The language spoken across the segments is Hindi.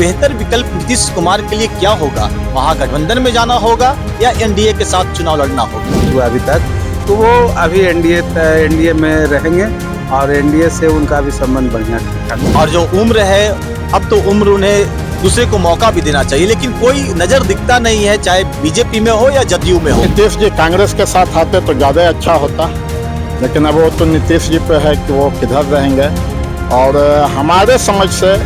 बेहतर विकल्प नीतीश कुमार के लिए क्या होगा? महागठबंधन में जाना होगा या एनडीए के साथ चुनाव लड़ना होगा? जो अभी तक तो वो अभी एनडीए में रहेंगे और एनडीए से उनका भी संबंध बढ़िया ठीक है। और जो उम्र है, अब तो उम्र उन्हें दूसरे को मौका भी देना चाहिए, लेकिन कोई नजर दिखता नहीं है, चाहे बीजेपी में हो या जदयू में हो। नीतीश जी कांग्रेस के साथ आते तो ज्यादा अच्छा होता, लेकिन अब वो तो नीतीश जी पे है कि वो किधर रहेंगे। और हमारे समझ से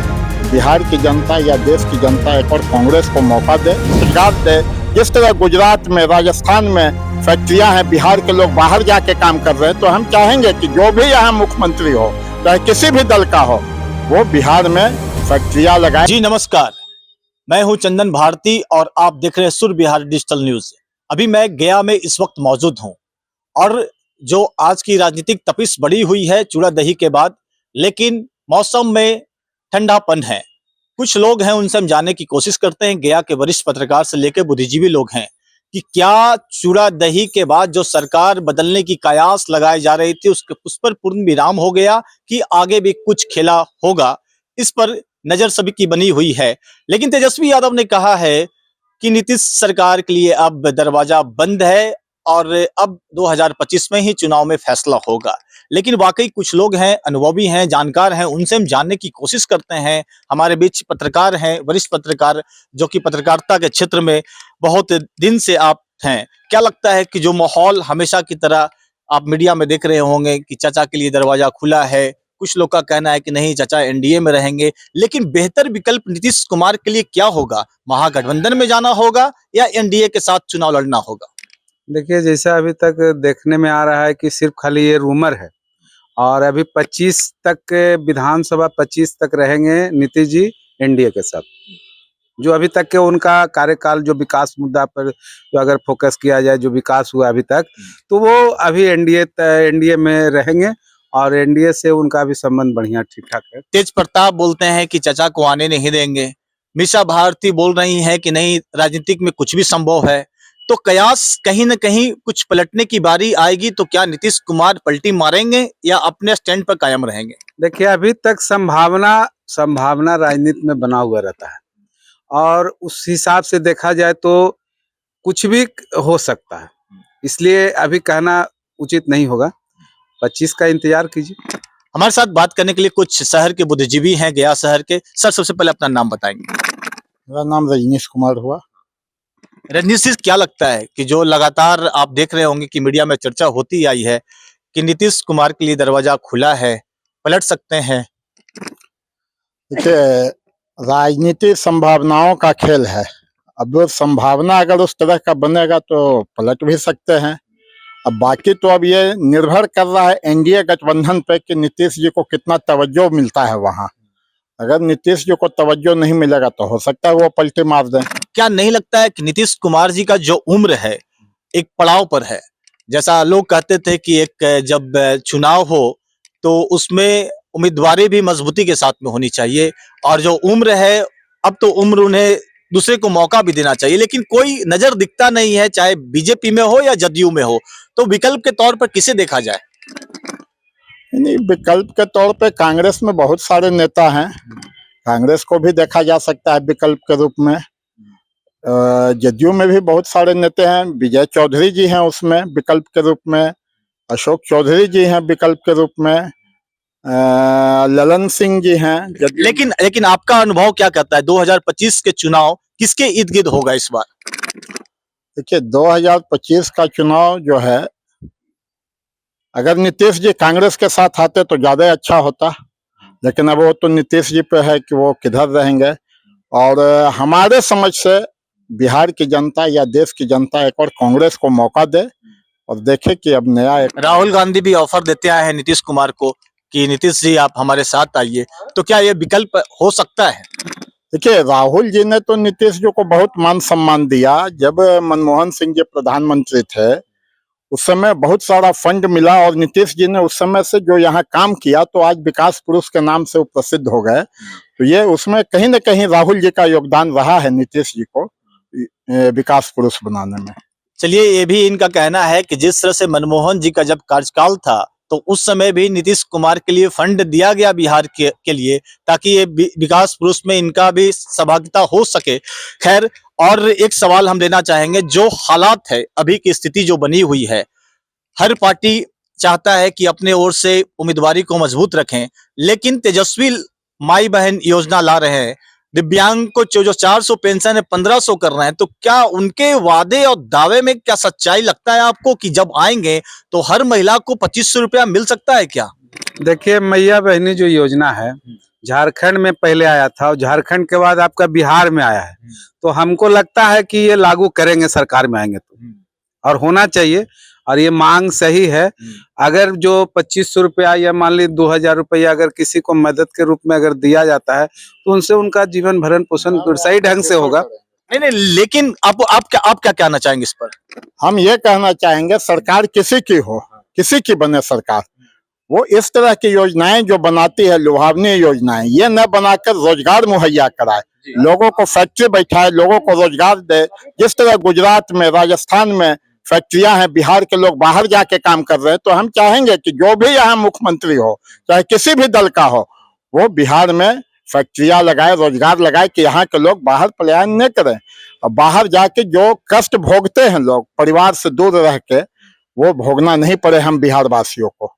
बिहार की जनता या देश की जनता एक और कांग्रेस को मौका दे, रोजगार दे। जिस तरह गुजरात में, राजस्थान में फैक्ट्रियां हैं, बिहार के लोग बाहर जाके काम कर रहे हैं, तो हम चाहेंगे कि जो भी यहाँ मुख्यमंत्री हो, चाहे किसी भी दल का हो, वो बिहार में फैक्ट्रियां लगाए। जी नमस्कार, मैं हूं चंदन भारती और आप देख रहे हैं सुर बिहार डिजिटल न्यूज। अभी मैं गया में इस वक्त मौजूद हूं और जो आज की राजनीतिक तपिश बढ़ी हुई है चूड़ा दही के बाद, लेकिन मौसम में ठंडापन है। कुछ लोग हैं, उनसे हम जानने की कोशिश करते हैं, गया के वरिष्ठ पत्रकार से लेकर बुद्धिजीवी लोग हैं, कि क्या चूड़ा दही के बाद जो सरकार बदलने की कयास लगाई जा रही थी उस पर पूर्ण विराम हो गया कि आगे भी कुछ खेला होगा? इस पर नजर सभी की बनी हुई है। लेकिन तेजस्वी यादव ने कहा है कि नीतीश सरकार के लिए अब दरवाजा बंद है और अब 2025 में ही चुनाव में फैसला होगा। लेकिन वाकई कुछ लोग हैं, अनुभवी हैं, जानकार हैं, उनसे हम जानने की कोशिश करते हैं। हमारे बीच पत्रकार हैं, वरिष्ठ पत्रकार, जो कि पत्रकारिता के क्षेत्र में बहुत दिन से आप हैं। क्या लगता है कि जो माहौल हमेशा की तरह आप मीडिया में देख रहे होंगे कि चाचा के लिए दरवाजा खुला है, कुछ लोग का कहना है कि नहीं, चाचा एनडीए में रहेंगे, लेकिन बेहतर विकल्प नीतीश कुमार के लिए क्या होगा? महागठबंधन में जाना होगा या एनडीए के साथ चुनाव लड़ना होगा? देखिए, जैसा अभी तक देखने में आ रहा है कि सिर्फ खाली ये रूमर है और अभी 25 तक विधानसभा 25 तक रहेंगे नीतीश जी एनडीए के साथ। जो अभी तक के उनका कार्यकाल, जो विकास मुद्दा पर जो अगर फोकस किया जाए, जो विकास हुआ अभी तक, तो वो अभी एनडीए में रहेंगे और एनडीए से उनका भी संबंध बढ़िया ठीक ठाक है। तेज प्रताप बोलते हैं कि चाचा को आने नहीं देंगे। मीसा भारती बोल रही है कि नहीं, राजनीतिक में कुछ भी संभव है। तो कयास कहीं न कहीं कुछ पलटने की बारी आएगी, तो क्या नीतीश कुमार पलटी मारेंगे या अपने स्टैंड पर कायम रहेंगे? देखिए, अभी तक संभावना राजनीति में बना हुआ रहता है और उस हिसाब से देखा जाए तो कुछ भी हो सकता है, इसलिए अभी कहना उचित नहीं होगा। 25 का इंतजार कीजिए। हमारे साथ बात करने के लिए कुछ शहर के बुद्धिजीवी हैं, गया शहर के। सर, सबसे पहले अपना नाम बताएंगे। मेरा नाम रजनीश कुमार हुआ। रजनीश जी, क्या लगता है कि जो लगातार आप देख रहे होंगे कि मीडिया में चर्चा होती आई है कि नीतीश कुमार के लिए दरवाजा खुला है, पलट सकते हैं? देखिए, राजनीति संभावनाओं का खेल है। अब वो संभावना अगर उस तरह का बनेगा तो पलट भी सकते हैं। अब बाकी तो अब ये निर्भर कर रहा है एनडीए गठबंधन पे कि नीतीश जी को कितना तवज्जो मिलता है वहां। अगर नीतीश जी को तवज्जो नहीं मिलेगा तो हो सकता है वो पलटी मार दें। क्या नहीं लगता है कि नीतीश कुमार जी का जो उम्र है एक पड़ाव पर है? जैसा लोग कहते थे कि एक जब चुनाव हो तो उसमें उम्मीदवारी भी मजबूती के साथ में होनी चाहिए, और जो उम्र है, अब तो उम्र उन्हें दूसरे को मौका भी देना चाहिए, लेकिन कोई नजर दिखता नहीं है, चाहे बीजेपी में हो या जदयू में हो। तो विकल्प के तौर पर किसे देखा जाए? नहीं, विकल्प के तौर पे कांग्रेस में बहुत सारे नेता हैं, कांग्रेस को भी देखा जा सकता है विकल्प के रूप में। जदयू में भी बहुत सारे नेता हैं, विजय चौधरी जी हैं उसमें विकल्प के रूप में, अशोक चौधरी जी हैं विकल्प के रूप में, ललन सिंह जी हैं। लेकिन आपका अनुभव क्या कहता है, 2025 के चुनाव किसके इर्द गिर्द होगा इस बार? देखिए, 2025 का चुनाव जो है, अगर नीतीश जी कांग्रेस के साथ आते तो ज्यादा अच्छा होता, लेकिन अब वो तो नीतीश जी पे है कि वो किधर रहेंगे। और हमारे समझ से बिहार की जनता या देश की जनता एक और कांग्रेस को मौका दे और देखे कि अब नया एक। राहुल गांधी भी ऑफर देते आए हैं नीतीश कुमार को कि नीतीश जी आप हमारे साथ आइए, तो क्या ये विकल्प हो सकता है? देखिए, राहुल जी ने तो नीतीश जी को बहुत मान सम्मान दिया। जब मनमोहन सिंह जी प्रधानमंत्री थे उस समय बहुत सारा फंड मिला और नीतीश जी ने उस समय से जो यहाँ काम किया, तो आज विकास पुरुष के नाम से वो प्रसिद्ध हो गए। तो ये उसमें कहीं न कहीं राहुल जी का योगदान रहा है नीतीश जी को विकास पुरुष बनाने में। चलिए, ये भी इनका कहना है कि जिस तरह से मनमोहन जी का जब कार्यकाल था तो उस समय भी नीतीश कुमार के लिए फंड दिया गया बिहार के लिए, ताकि ये विकास पुरुष में इनका भी सहभागिता हो सके। खैर, और एक सवाल हम लेना चाहेंगे, जो हालात है अभी की स्थिति जो बनी हुई है, हर पार्टी चाहता है कि अपने ओर से उम्मीदवारी को मजबूत रखें, लेकिन तेजस्वी माई बहन योजना ला रहे हैं, दिव्यांग को जो 400 पेंशन है 1500 कर रहे हैं, तो क्या उनके वादे और दावे में क्या सच्चाई लगता है आपको कि जब आएंगे तो हर महिला को 2500 रुपया मिल सकता है क्या? देखिए, मैया बहनी जो योजना है झारखंड में पहले आया था और झारखंड के बाद आपका बिहार में आया है, तो हमको लगता है कि ये लागू करेंगे सरकार में आएंगे तो, और होना चाहिए। और ये मांग सही है। अगर जो 2500 रुपया या मान ली 2000 रुपया अगर किसी को मदद के रूप में अगर दिया जाता है तो उनसे उनका जीवन भरण पोषण सही ढंग से होगा। नहीं, लेकिन आप क्या कहना चाहेंगे इस पर? हम ये कहना चाहेंगे, सरकार किसी की हो, किसी की बने सरकार, वो इस तरह की योजनाएं जो बनाती है, लुभावनी योजनाएं, ये न बनाकर रोजगार मुहैया कराए, लोगों को फैक्ट्री बैठाए, लोगों को रोजगार दे। जिस तरह गुजरात में, राजस्थान में फैक्ट्रियां हैं, बिहार के लोग बाहर जाके काम कर रहे हैं, तो हम चाहेंगे कि जो भी यहाँ मुख्यमंत्री हो, चाहे किसी भी दल का हो, वो बिहार में फैक्ट्रियां लगाए, रोजगार लगाए, कि यहाँ के लोग बाहर पलायन न करें। और बाहर जाके जो कष्ट भोगते हैं लोग परिवार से दूर रह के, वो भोगना नहीं पड़े हम बिहार वासियों को।